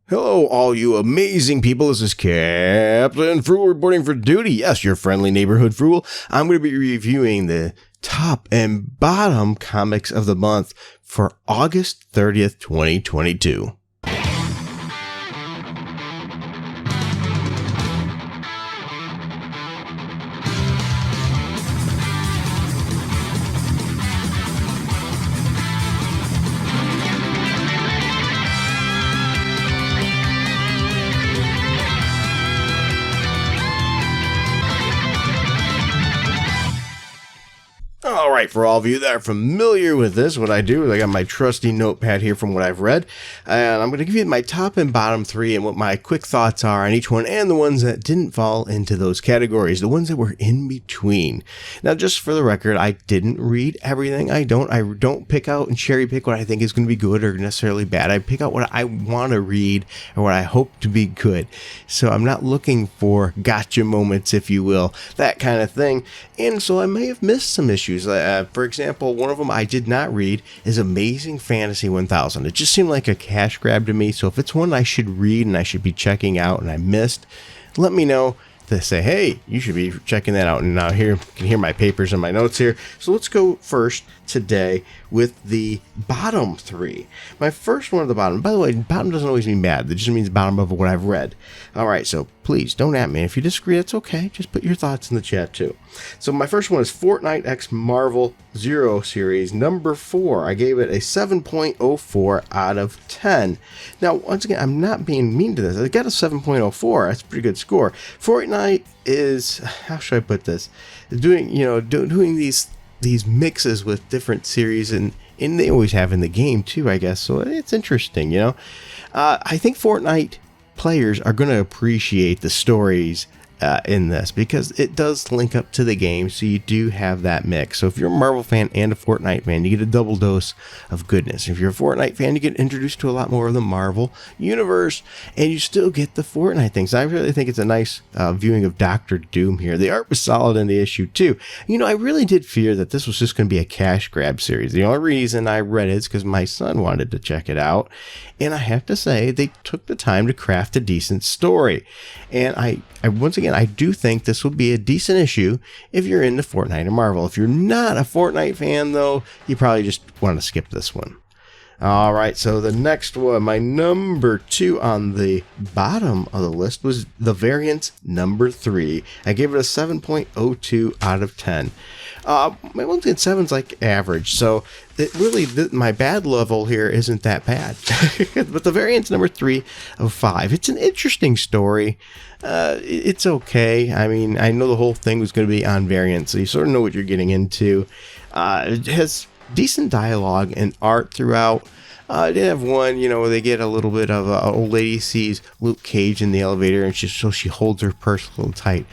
Hello, all you amazing people. This is Captain Frugal reporting for duty. Yes, your friendly neighborhood Frugal. I'm going to be reviewing the top and bottom comics of the month for August 30th, 2022. All right, for all of you that are familiar with this, what I do is I got my trusty notepad here from what I've read, and I'm going to give you my top and bottom three and what my quick thoughts are on each one, and the ones that didn't fall into those categories, the ones that were in between. Now, just for the record, I didn't read everything. I don't pick out and cherry pick what I think is going to be good or necessarily bad. I pick out what I want to read or what I hope to be good. So I'm not looking for gotcha moments, if you will, that kind of thing. And so I may have missed some issues. For example, one of them I did not read is Amazing Fantasy 1000. It just seemed like a cash grab to me. So if it's one I should read and I should be checking out and I missed, let me know to say, hey, you should be checking that out. And now here you can hear my papers and my notes here. So let's go first today with the bottom three. My first one at the bottom, by the way, bottom doesn't always mean bad. It just means bottom of what I've read. All right, so please don't at me. If you disagree, that's okay. Just put your thoughts in the chat too. So my first one is Fortnite X Marvel Zero Series, number 4. I gave it a 7.04 out of 10. Now, once again, I'm not being mean to this. I got a 7.04. That's a pretty good score. Fortnite is, how should I put this? Doing these mixes with different series, and they always have in the game too, I guess. So it's interesting, I think Fortnite players are going to appreciate the stories in this because it does link up to the game, so you do have that mix. So if you're a Marvel fan and a Fortnite fan, you get a double dose of goodness. If you're a Fortnite fan, you get introduced to a lot more of the Marvel universe, and you still get the Fortnite things. I really think it's a nice viewing of Doctor Doom here. The art was solid in the issue too. I really did fear that this was just going to be a cash grab series. The only reason I read it is because my son wanted to check it out, and I have to say they took the time to craft a decent story. And I once again, I do think this will be a decent issue if you're into Fortnite and Marvel. If you're not a Fortnite fan, though, you probably just want to skip this one. All right, so the next one, my number 2 on the bottom of the list was The Variants number 3. I gave it a 7.02 out of 10. My 7's like average, so it really, my bad level here isn't that bad. But The Variants number 3 of 5. It's an interesting story. It's okay. I mean, I know the whole thing was going to be on variants, so you sort of know what you're getting into. It has decent dialogue and art throughout. I did have one, where they get a little bit of an old lady sees Luke Cage in the elevator, and she holds her purse a little tight.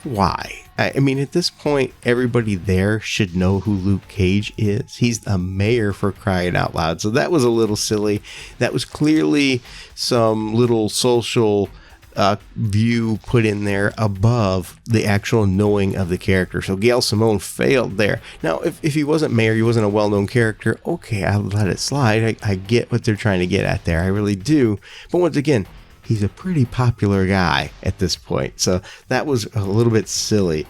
Why? I mean, at this point, everybody there should know who Luke Cage is. He's the mayor, for crying out loud. So that was a little silly. That was clearly some little social view put in there above the actual knowing of the character. So Gail Simone failed there. Now, if he wasn't mayor, he wasn't a well-known character, okay, I'll let it slide. I get what they're trying to get at there. I really do. But once again, he's a pretty popular guy at this point. So that was a little bit silly.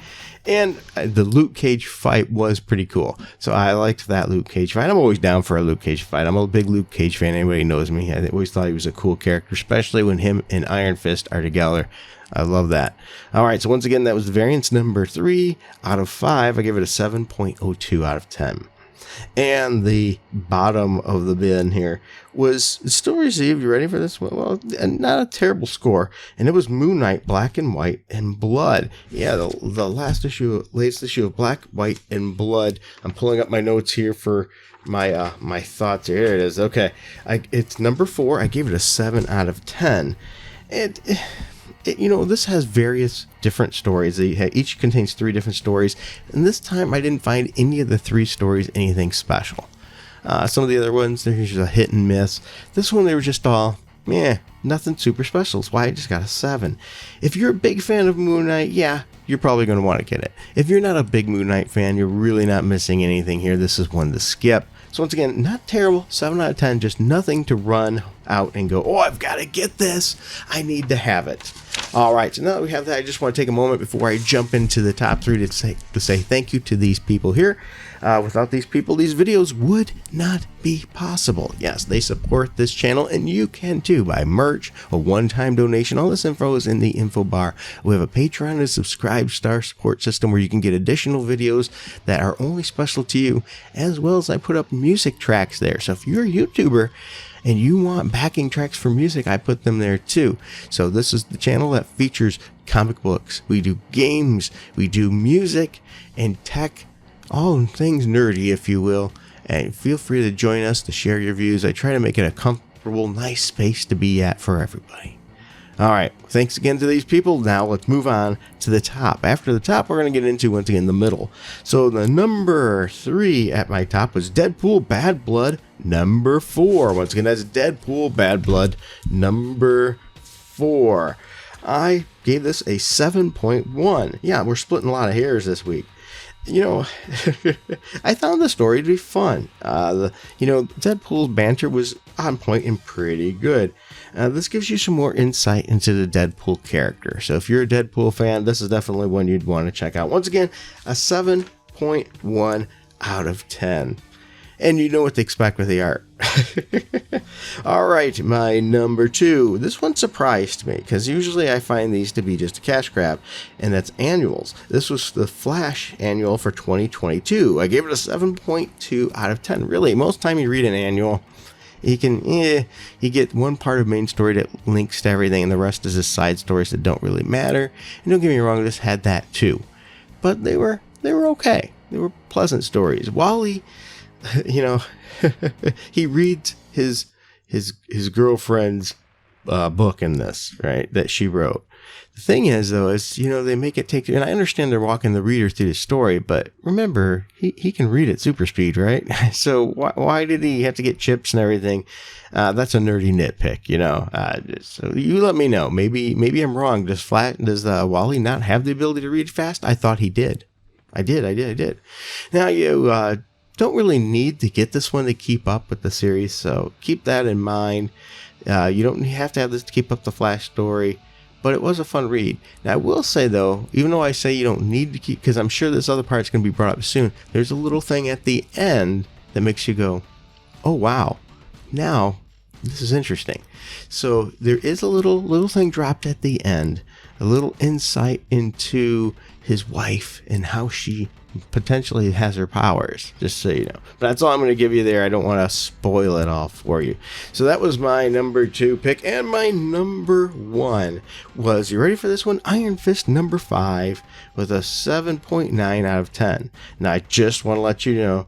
And the Luke Cage fight was pretty cool. So I liked that Luke Cage fight. I'm always down for a Luke Cage fight. I'm a big Luke Cage fan. Anybody knows me. I always thought he was a cool character, especially when him and Iron Fist are together. I love that. All right, so once again, that was Variants number 3 out of 5. I give it a 7.02 out of 10. And the bottom of the bin here was still received. You ready for this one? Well, not a terrible score. And it was Moon Knight, Black and White and Blood. Yeah, the latest issue of Black, White and Blood. I'm pulling up my notes here for my my thoughts. Here it is. Okay, it's number 4. I gave it a 7 out of 10. And this has various different stories. Each contains 3 different stories, and this time I didn't find any of the 3 stories anything special. Some of the other ones, they're usually a hit and miss. This one, they were just all, nothing super special. That's why I just got a 7. If you're a big fan of Moon Knight, yeah, you're probably going to want to get it. If you're not a big Moon Knight fan, you're really not missing anything here. This is one to skip. So once again, not terrible, 7 out of 10, just nothing to run out and go, oh, I've got to get this. I need to have it. All right, so now that we have that, I just want to take a moment before I jump into the top 3 to say thank you to these people here. Without these people, these videos would not be possible. Yes, they support this channel, and you can too by merch, a one-time donation. All this info is in the info bar. We have a Patreon and a subscribe star support system where you can get additional videos that are only special to you, as well as I put up music tracks there. So if you're a YouTuber and you want backing tracks for music, I put them there too. So this is the channel that features comic books. We do games, we do music and tech, all things nerdy, if you will. And feel free to join us to share your views. I try to make it a comfortable, nice space to be at for everybody. All right, thanks again to these people. Now let's move on to the top. After the top, we're going to get into, once again, the middle. So the number 3 at my top was Deadpool Bad Blood number 4. Once again, that's Deadpool Bad Blood number 4. I gave this a 7.1. Yeah, we're splitting a lot of hairs this week. You know, I found the story to be fun. Deadpool's banter was on point and pretty good. This gives you some more insight into the Deadpool character. So if you're a Deadpool fan, this is definitely one you'd want to check out. Once again, a 7.1 out of 10. And you know what to expect with the art. All right, my number 2. This one surprised me because usually I find these to be just a cash grab, and that's annuals. This was the Flash annual for 2022. I gave it a 7.2 out of 10. Really, most time you read an annual, you get one part of main story that links to everything, and the rest is just side stories that don't really matter. And don't get me wrong, this had that too, but they were okay. They were pleasant stories. Wally, he reads his girlfriend's book in this, right, that she wrote. The thing is, though, is, they make it take, and I understand they're walking the reader through the story, but remember, he can read at super speed, right? So why did he have to get chips and everything? That's a nerdy nitpick, so you let me know. Maybe I'm wrong. Does Wally not have the ability to read fast? I thought he did. I did. Now, you don't really need to get this one to keep up with the series, so keep that in mind. You don't have to have this to keep up the Flash story, but it was a fun read. Now, I will say, though, even though I say you don't need to keep, because I'm sure this other part's going to be brought up soon, there's a little thing at the end that makes you go, oh, wow, now this is interesting. So there is a little thing dropped at the end, a little insight into his wife and how she potentially has her powers, just so you know. But that's all I'm going to give you there. I don't want to spoil it all for you. So that was my number 2 pick, and my number 1 was, you ready for this one? Iron Fist number 5 with a 7.9 out of 10. Now I just want to let you know,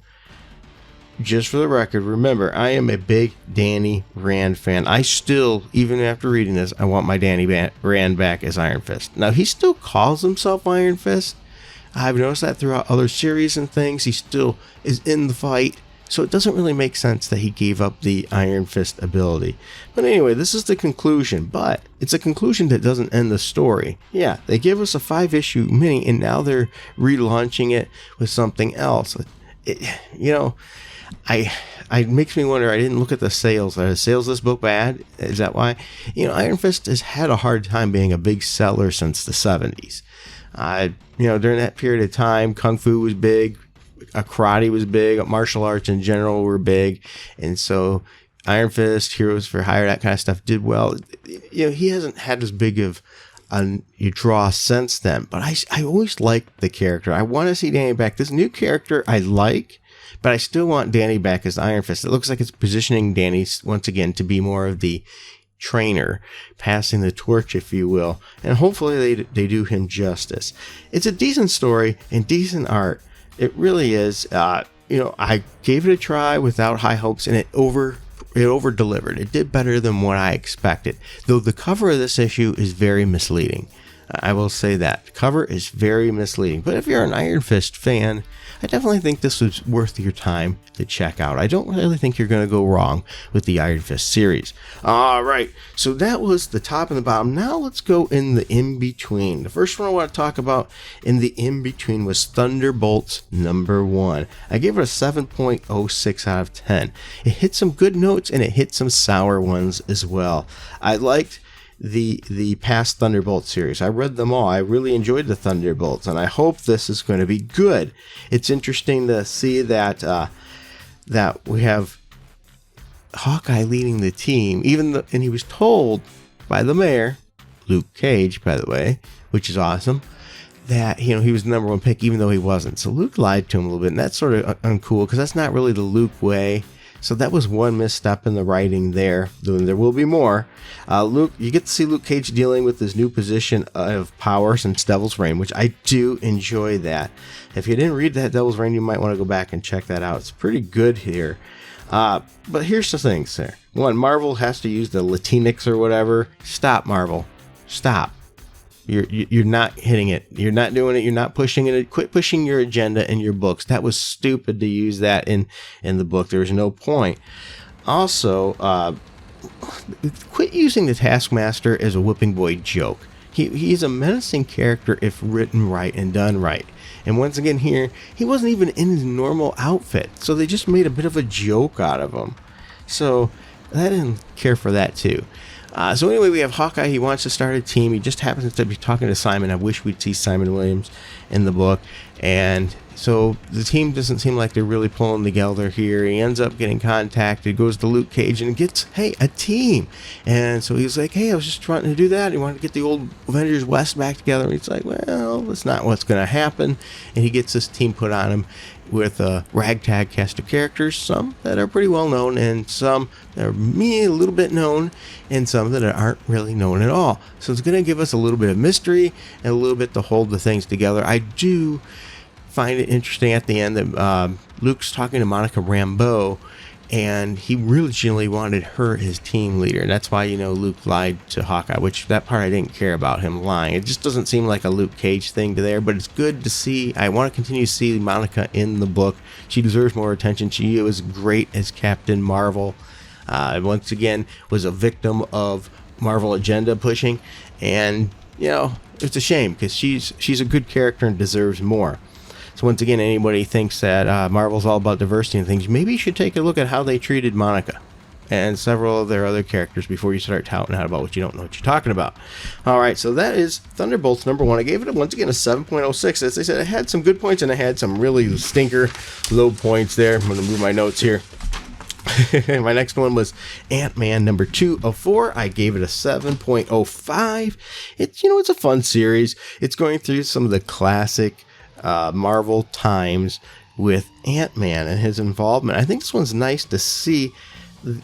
just for the record, remember, I am a big Danny Rand fan. I still, even after reading this, I want my Danny Rand back as Iron Fist. Now, he still calls himself Iron Fist. I've noticed that throughout other series and things. He still is in the fight. So it doesn't really make sense that he gave up the Iron Fist ability. But anyway, this is the conclusion. But it's a conclusion that doesn't end the story. Yeah, they give us a 5-issue mini, and now they're relaunching it with something else. It makes me wonder. I didn't look at the sales. Are the sales of this book bad? Is that why? Iron Fist has had a hard time being a big seller since the 70s. During that period of time, Kung Fu was big, karate was big, martial arts in general were big, and so Iron Fist, Heroes for Hire, that kind of stuff did well. He hasn't had as big of a draw since then, but I always liked the character. I want to see Danny back. This new character I like, but I still want Danny back as Iron Fist. It looks like it's positioning Danny once again to be more of the trainer, passing the torch, if you will, and hopefully they do him justice. It's a decent story and decent art. It really is. I gave it a try without high hopes, and it over delivered. It did better than what I expected, though the cover of this issue is very misleading. I will say that. Cover is very misleading, but if you're an Iron Fist fan, I definitely think this was worth your time to check out. I don't really think you're going to go wrong with the Iron Fist series. All right, so that was the top and the bottom. Now let's go in the in-between. The first one I want to talk about in the in-between was Thunderbolts #1. I gave it a 7.06 out of 10. It hit some good notes and it hit some sour ones as well. I liked the past Thunderbolt series. I read them all. I really enjoyed the Thunderbolts, and I hope this is going to be good. It's interesting to see that that we have Hawkeye leading the team, and he was told by the mayor, Luke Cage, by the way, which is awesome, that he was the #1 pick, even though he wasn't. So Luke lied to him a little bit, and that's sort of uncool because that's not really the Luke way. So that was one misstep in the writing there. There will be more. Luke, you get to see Luke Cage dealing with his new position of power since Devil's Reign, which I do enjoy that. If you didn't read that Devil's Reign, you might want to go back and check that out. It's pretty good here. But here's the thing, sir. One, Marvel has to use the Latinx or whatever. Stop, Marvel. Stop. You're not hitting it. You're not doing it. You're not pushing it. Quit pushing your agenda in your books. That was stupid to use that in the book. There was no point. Also, quit using the Taskmaster as a whipping boy joke. He's a menacing character if written right and done right. And once again here, he wasn't even in his normal outfit. So they just made a bit of a joke out of him. So I didn't care for that too. So anyway, we have Hawkeye. He wants to start a team. He just happens to be talking to Simon. I wish we'd see Simon Williams in the book. And so the team doesn't seem like they're really pulling together here. He ends up getting contacted, goes to Luke Cage, and gets, hey, a team. And so he's like, hey, I was just trying to do that. He wanted to get the old Avengers West back together. And he's like, well, that's not what's going to happen. And he gets this team put on him with a ragtag cast of characters, some that are pretty well known and some that are a little bit known and some that aren't really known at all. So it's going to give us a little bit of mystery and a little bit to hold the things together. I do find it interesting at the end that Luke's talking to Monica Rambeau, and he originally wanted her as team leader, and that's why Luke lied to Hawkeye, which that part I didn't care about him lying. It just doesn't seem like a Luke Cage thing to there, but it's good to see. I want to continue to see Monica in the book. She deserves more attention. She was great as Captain Marvel. Once again, was a victim of Marvel agenda pushing, and it's a shame because she's a good character and deserves more. So once again, anybody thinks that Marvel's all about diversity and things, maybe you should take a look at how they treated Monica and several of their other characters before you start touting out about what you don't know what you're talking about. All right, so that is Thunderbolts #1. I gave it, once again, a 7.06. As I said, it had some good points and it had some really stinker low points there. I'm going to move my notes here. My next one was Ant-Man #2 of 4. I gave it a 7.05. It's a fun series. It's going through some of the classic Marvel times with Ant-Man and his involvement. I think this one's nice to see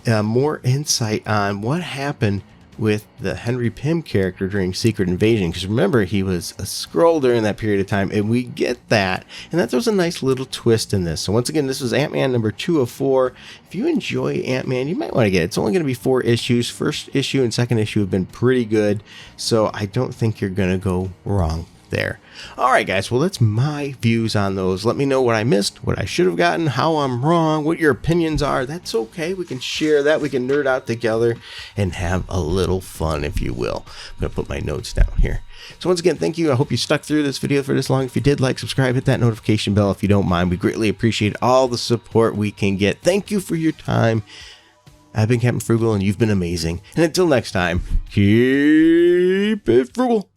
more insight on what happened with the Henry Pym character during Secret Invasion, because remember, he was a Skrull during that period of time, and we get that, and that was a nice little twist in this. So once again, this was Ant-Man #2 of 4. If you enjoy Ant-Man, you might want to get it. It's only going to be 4 issues. First issue and second issue have been pretty good, so I don't think you're going to go wrong there. All right, guys, well, that's my views on those. Let me know what I missed, what I should have gotten, how I'm wrong, what your opinions are. That's okay. We can share that. We can nerd out together and have a little fun, if you will. I'm going to put my notes down here. So once again, thank you. I hope you stuck through this video for this long. If you did, like, subscribe, hit that notification bell if you don't mind. We greatly appreciate all the support we can get. Thank you for your time. I've been Captain Frugal, and you've been amazing. And until next time, keep it frugal.